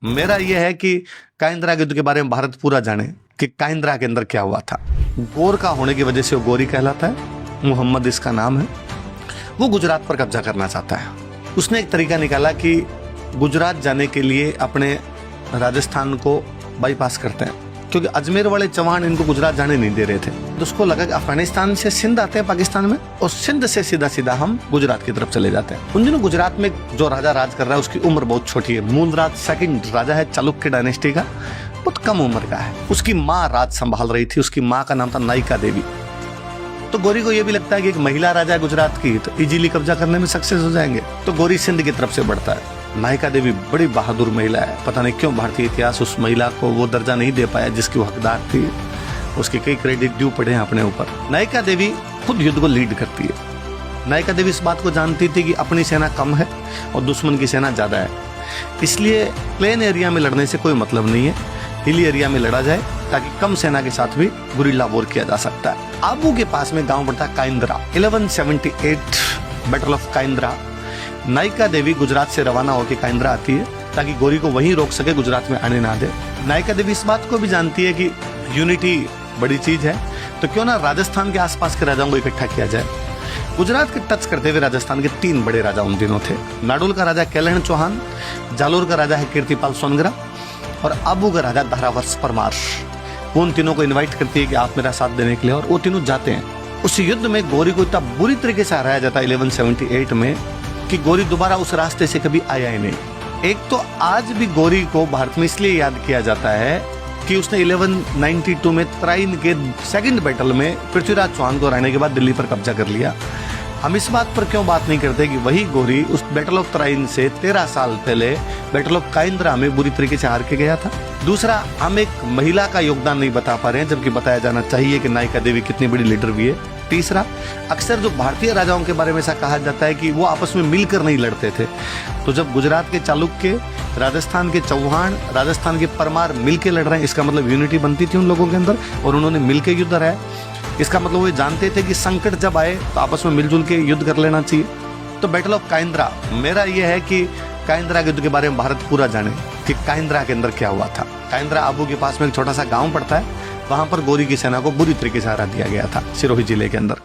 मेरा यह है कि काइंद्रा युद्ध के बारे में भारत पूरा जाने कि काइंद्रा के अंदर क्या हुआ था। गोर का होने की वजह से वो गोरी कहलाता है। मोहम्मद इसका नाम है। वो गुजरात पर कब्जा करना चाहता है। उसने एक तरीका निकाला कि गुजरात जाने के लिए अपने राजस्थान को बाईपास करते हैं, क्योंकि अजमेर वाले चौहान इनको गुजरात जाने नहीं दे रहे थे। तो उसको लगा कि अफगानिस्तान से सिंध आते हैं पाकिस्तान में, और सिंध से सीधा सीधा हम गुजरात की तरफ चले जाते हैं। उन दिनों गुजरात में जो राजा राज कर रहा है उसकी उम्र बहुत छोटी है। मूलराज सेकंड राजा है चालुक्य डायनेस्टी का, बहुत कम उम्र का है। उसकी माँ राज संभाल रही थी। उसकी माँ का नाम था नायिका देवी। तो गोरी को यह भी लगता है कि एक महिला राजा है गुजरात की, तो इजीली कब्जा करने में सक्सेस हो जाएंगे। तो गोरी सिंध की तरफ से बढ़ता है। नायिका देवी बड़ी बहादुर महिला है। पता नहीं क्यों भारतीय इतिहास उस महिला को वो दर्जा नहीं दे पाया जिसकी वो हकदार थी। उसके कई क्रेडिट ड्यू पड़े हैं अपने ऊपर। नायिका देवी खुद युद्ध को लीड करती है। नायिका देवी इस बात को जानती थी कि अपनी सेना कम है और दुश्मन की सेना ज्यादा है, इसलिए प्लेन एरिया में लड़ने से कोई मतलब नहीं है, हिली एरिया में लड़ा जाए ताकि कम सेना के साथ भी गुरिल्ला वॉर किया जा सकता है। आबू के पास में गांव पड़ता काइंद्रा। 1178 बैटल ऑफ काइंद्रा। नायिका देवी गुजरात से रवाना होकर काइंद्रा आती है ताकि गोरी को वहीं रोक सके, गुजरात में आने ना दे। नायिका देवी इस बात को भी जानती है कि यूनिटी बड़ी चीज है, तो क्यों ना राजस्थान के आसपास के राजाओं को इकट्ठा किया जाए। गुजरात के टच करते हुए राजस्थान के 3 बड़े राजा उन दिनों थे। नाडोल का राजा केलहण चौहान, जालोर का राजा है कीर्तिपाल सोनगरा, और आबू का राजा धारावर्ष परमार। उन तीनों को इन्वाइट करती है कि आप मेरा साथ देने के लिए, और वो तीनों जाते हैं। उस युद्ध में गोरी को इतना बुरी तरीके से हराया जाता है 1178 में कि गोरी दोबारा उस रास्ते से कभी आया ही नहीं। एक तो आज भी गोरी को भारत में इसलिए याद किया जाता है कि उसने 1192 में तराइन के सेकंड बैटल में पृथ्वीराज चौहान को हराने के बाद दिल्ली पर कब्जा कर लिया। हम इस बात पर क्यों बात नहीं करते कि वही गोरी उस बैटल ऑफ तराइन से 13 साल पहले बैटल ऑफ काइंद्रा में बुरी तरीके से हार के गया था। दूसरा, हम एक महिला का योगदान नहीं बता पा रहे हैं, जबकि बताया जाना चाहिए कि नायिका देवी कितनी बड़ी लीडर भी है। तीसरा, अक्सर जो भारतीय राजाओं के बारे में ऐसा कहा जाता है कि वो आपस में मिलकर नहीं लड़ते थे। तो जब गुजरात के चालुक्य, राजस्थान के चौहान, राजस्थान के परमार मिलकर लड़ रहे हैं, इसका मतलब यूनिटी बनती थी उन लोगों के अंदर, और उन्होंने मिलकर युद्ध हराया। इसका मतलब वो जानते थे कि संकट जब आए तो आपस में मिलजुल के युद्ध कर लेना चाहिए। तो बैटल ऑफ काइंद्रा, मेरा यह है कि काइंद्रा के युद्ध के बारे में भारत पूरा जाने कि काइंद्रा के अंदर क्या हुआ था। काइंद्रा आबू के पास में एक छोटा सा गांव पड़ता है, वहां पर गोरी की सेना को बुरी तरीके से हरा दिया गया था सिरोही जिले के अंदर।